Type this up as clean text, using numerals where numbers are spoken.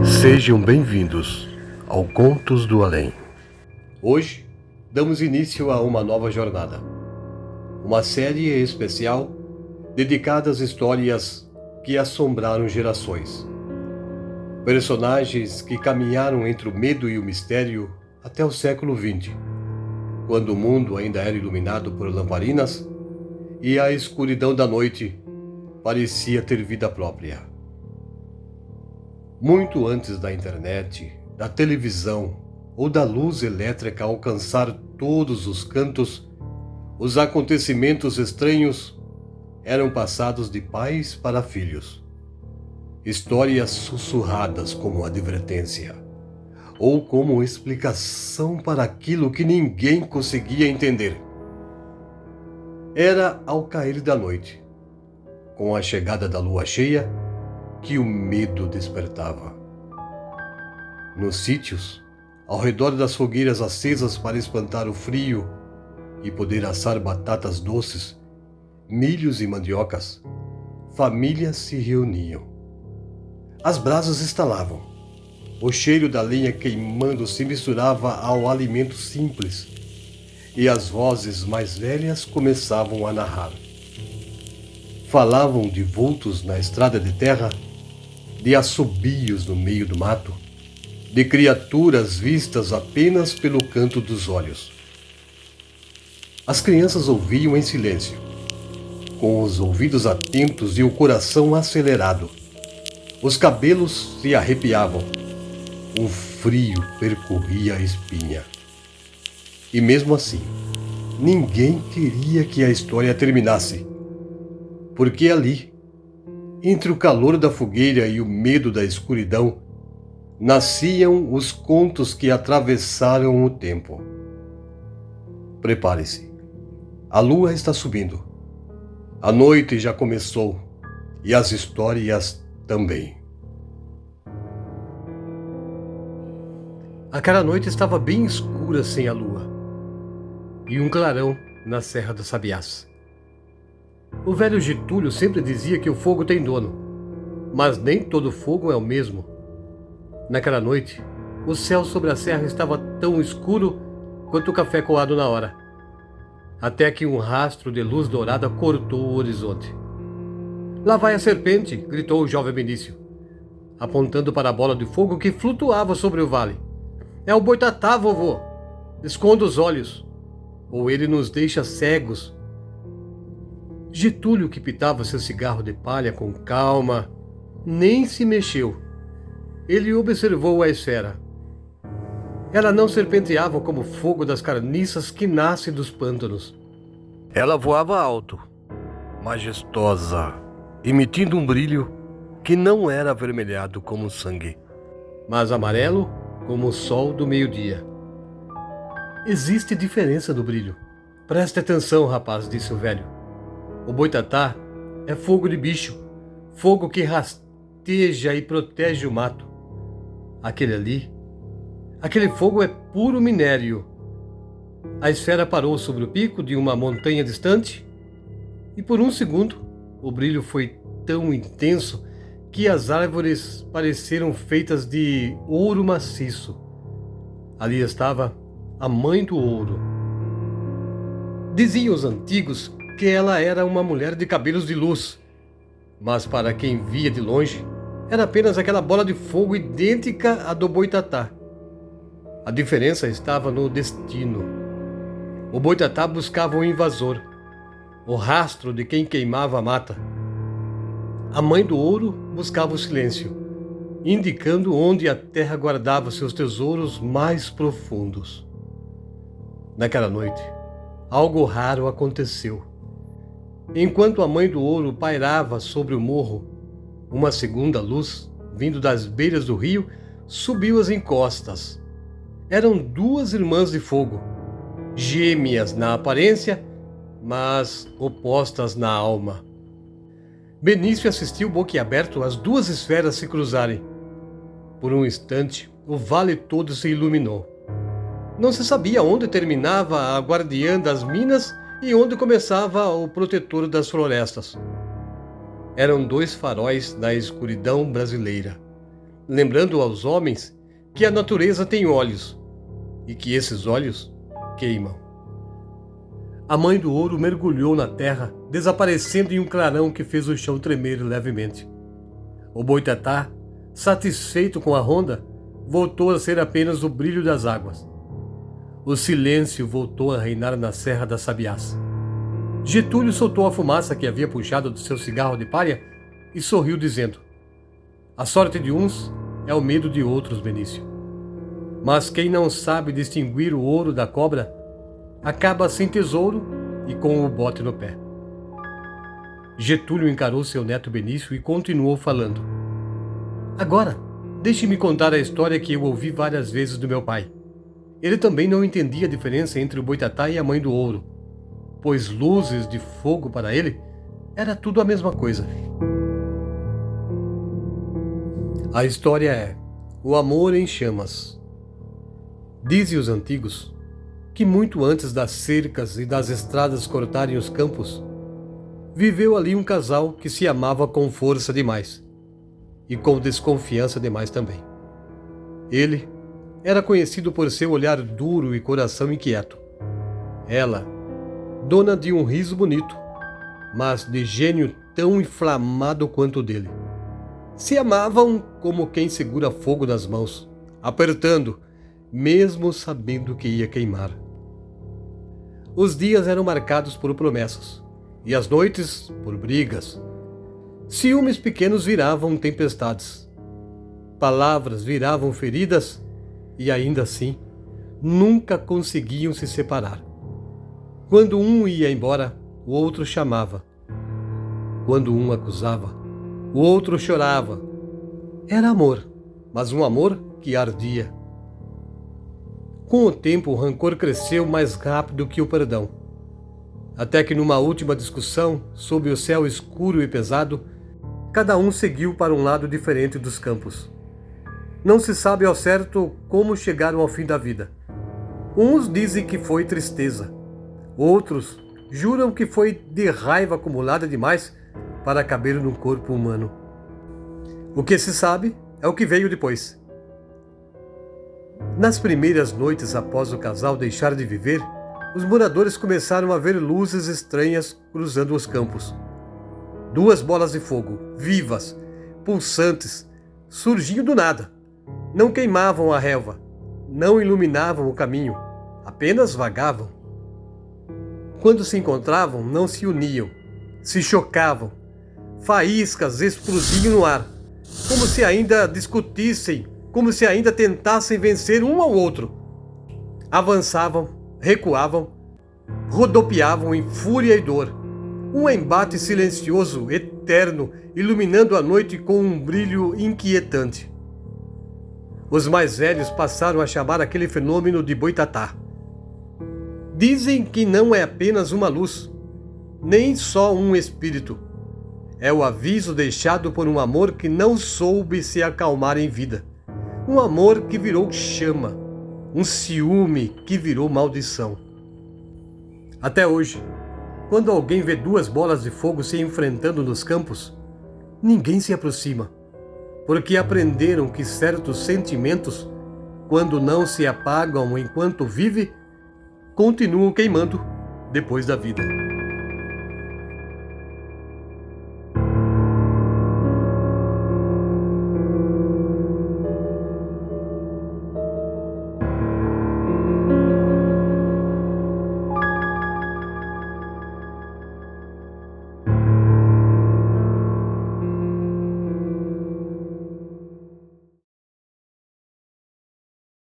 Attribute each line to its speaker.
Speaker 1: Sejam bem-vindos ao Contos do Além.
Speaker 2: Hoje, damos início a uma nova jornada. Uma série especial dedicada às histórias que assombraram gerações. Personagens que caminharam entre o medo e o mistério até o século XX, quando o mundo ainda era iluminado por lamparinas e a escuridão da noite parecia ter vida própria. Muito antes da internet, da televisão ou da luz elétrica alcançar todos os cantos, os acontecimentos estranhos eram passados de pais para filhos. Histórias sussurradas como advertência, ou como explicação para aquilo que ninguém conseguia entender. Era ao cair da noite, com a chegada da lua cheia, que o medo despertava. Nos sítios, ao redor das fogueiras acesas para espantar o frio e poder assar batatas doces, milhos e mandiocas, famílias se reuniam. As brasas estalavam. O cheiro da lenha queimando se misturava ao alimento simples, e as vozes mais velhas começavam a narrar. Falavam de vultos na estrada de terra, de assobios no meio do mato, de criaturas vistas apenas pelo canto dos olhos. As crianças ouviam em silêncio, com os ouvidos atentos e o coração acelerado. Os cabelos se arrepiavam. Um frio percorria a espinha. E mesmo assim, ninguém queria que a história terminasse, porque ali, entre o calor da fogueira e o medo da escuridão, nasciam os contos que atravessaram o tempo. Prepare-se. A lua está subindo. A noite já começou e as histórias também. Aquela noite estava bem escura sem a lua e um clarão na Serra dos Sabiás. O velho Getúlio sempre dizia que o fogo tem dono, mas nem todo fogo é o mesmo. Naquela noite, o céu sobre a serra estava tão escuro quanto o café coado na hora, até que um rastro de luz dourada cortou o horizonte. "Lá vai a serpente!" gritou o jovem Benício, apontando para a bola de fogo que flutuava sobre o vale. "É o boitatá, vovô! Esconda os olhos, ou ele nos deixa cegos." Getúlio, que pitava seu cigarro de palha com calma, nem se mexeu. Ele observou a esfera. Ela não serpenteava como o fogo das carniças que nasce dos pântanos.
Speaker 1: Ela voava alto, majestosa, emitindo um brilho que não era avermelhado como sangue,
Speaker 2: mas amarelo como o sol do meio-dia. "Existe diferença no brilho. Preste atenção, rapaz", disse o velho. "O boitatá é fogo de bicho, fogo que rasteja e protege o mato. Aquele fogo é puro minério." A esfera parou sobre o pico de uma montanha distante e por um segundo o brilho foi tão intenso que as árvores pareceram feitas de ouro maciço. Ali estava a mãe do ouro. Diziam os antigos que ela era uma mulher de cabelos de luz, mas para quem via de longe, era apenas aquela bola de fogo idêntica à do boitatá. A diferença estava no destino. O boitatá buscava o invasor, o rastro de quem queimava a mata. A mãe do ouro buscava o silêncio, indicando onde a terra guardava seus tesouros mais profundos. Naquela noite, algo raro aconteceu. Enquanto a mãe do ouro pairava sobre o morro, uma segunda luz, vindo das beiras do rio, subiu as encostas. Eram duas irmãs de fogo, gêmeas na aparência, mas opostas na alma. Benício assistiu boquiaberto às duas esferas se cruzarem. Por um instante, o vale todo se iluminou. Não se sabia onde terminava a guardiã das minas e onde começava o protetor das florestas. Eram dois faróis da escuridão brasileira, lembrando aos homens que a natureza tem olhos e que esses olhos queimam. A mãe do ouro mergulhou na terra, desaparecendo em um clarão que fez o chão tremer levemente. O boitatá, satisfeito com a ronda, voltou a ser apenas o brilho das águas. O silêncio voltou a reinar na Serra das Sabiás. Getúlio soltou a fumaça que havia puxado do seu cigarro de palha e sorriu, dizendo: "A sorte de uns é o medo de outros, Benício. Mas quem não sabe distinguir o ouro da cobra, acaba sem tesouro e com o bote no pé." Getúlio encarou seu neto Benício e continuou falando: "Agora, deixe-me contar a história que eu ouvi várias vezes do meu pai. Ele também não entendia a diferença entre o boitatá e a mãe do ouro, pois luzes de fogo para ele era tudo a mesma coisa." A história é O Amor em Chamas. Dizem os antigos que muito antes das cercas e das estradas cortarem os campos, viveu ali um casal que se amava com força demais e com desconfiança demais também. Ele era conhecido por seu olhar duro e coração inquieto. Ela, dona de um riso bonito, mas de gênio tão inflamado quanto o dele. Se amavam como quem segura fogo nas mãos, apertando, mesmo sabendo que ia queimar. Os dias eram marcados por promessas, e as noites por brigas. Ciúmes pequenos viravam tempestades. Palavras viravam feridas, e ainda assim, nunca conseguiam se separar. Quando um ia embora, o outro chamava. Quando um acusava, o outro chorava. Era amor, mas um amor que ardia. Com o tempo, o rancor cresceu mais rápido que o perdão. Até que numa última discussão, sob o céu escuro e pesado, cada um seguiu para um lado diferente dos campos. Não se sabe ao certo como chegaram ao fim da vida. Uns dizem que foi tristeza. Outros juram que foi de raiva acumulada demais para caber num corpo humano. O que se sabe é o que veio depois. Nas primeiras noites após o casal deixar de viver, os moradores começaram a ver luzes estranhas cruzando os campos. 2 bolas de fogo, vivas, pulsantes, surgiam do nada. Não queimavam a relva, não iluminavam o caminho, apenas vagavam. Quando se encontravam, não se uniam, se chocavam. Faíscas explodiam no ar, como se ainda discutissem, como se ainda tentassem vencer um ao outro. Avançavam, recuavam, rodopiavam em fúria e dor. Um embate silencioso, eterno, iluminando a noite com um brilho inquietante. Os mais velhos passaram a chamar aquele fenômeno de boitatá. Dizem que não é apenas uma luz, nem só um espírito. É o aviso deixado por um amor que não soube se acalmar em vida. Um amor que virou chama, um ciúme que virou maldição. Até hoje, quando alguém vê 2 bolas de fogo se enfrentando nos campos, ninguém se aproxima, porque aprenderam que certos sentimentos, quando não se apagam enquanto vive, continuam queimando depois da vida.